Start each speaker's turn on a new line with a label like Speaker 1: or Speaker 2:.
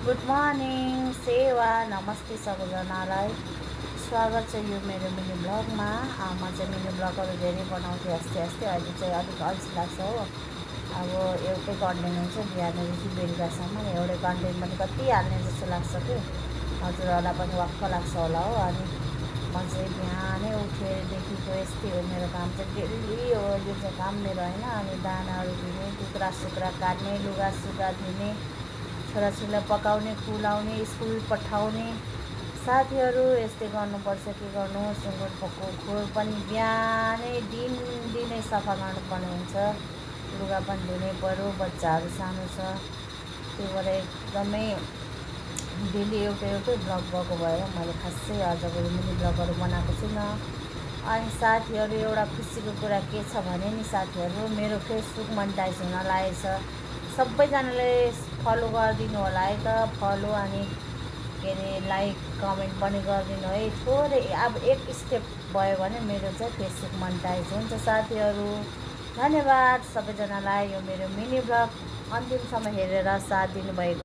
Speaker 1: Good morning सेवा नमस्ते सबैजनालाई स्वागत छ यो मेरो मिनी ब्लगमा। म चाहिँ मिनी ब्लगहरू धेरै बनाउँथेँ अस्ति अहिले चाहिँ अलिक अल्छी लाग्छ हो। अब एउटै कन्टेन्ट हुन्छ बिहानदेखि बेलुकासम्म, एउटै कन्टेन्ट पनि कति हाल्ने जस्तो लाग्छ कि हजुरहरूलाई पनि वाक्क लाग्छ होला हो। अनि म चाहिँ बिहानै उठेरदेखिको यस्तै हो, मेरो काम चाहिँ डेली हो यो चाहिँ काम मेरो होइन। अनि दानाहरू दिने, कुखुरा सुक्रा काट्ने, लुगा सुगा धुने, छोराछोरीलाई पकाउने, खुलाउने, स्कुल पठाउने, साथीहरू यस्तै गर्नुपर्छ। के गर्नु, सुँगुरको खोर पनि बिहानै दिनै सफा गर्नुपर्ने हुन्छ, लुगा पनि धुनै पऱ्यो, बच्चाहरू सानो छ, त्यही भएर एकदमै डेली एउटै ब्लग भएको भएर मैले खासै आजको मिनी ब्लगहरू बनाएको छुइनँ। अनि साथीहरू एउटा खुसीको कुरा के छ भने नि साथीहरू, मेरो फेसबुक मोनेटाइज हुन लागेको छ। सबैजनाले फलो गरिदिनु होला है त, फलो अनि के अरे लाइक कमेन्ट पनि गरिदिनु है। थोरै अब एक स्टेप भयो भने मेरो चाहिँ फेसबुक मोनेटाइज हुन्छ साथीहरू। धन्यवाद सबैजनालाई यो मेरो मिनी ब्लग अन्तिमसम्म हेरेर साथ दिनुभएको।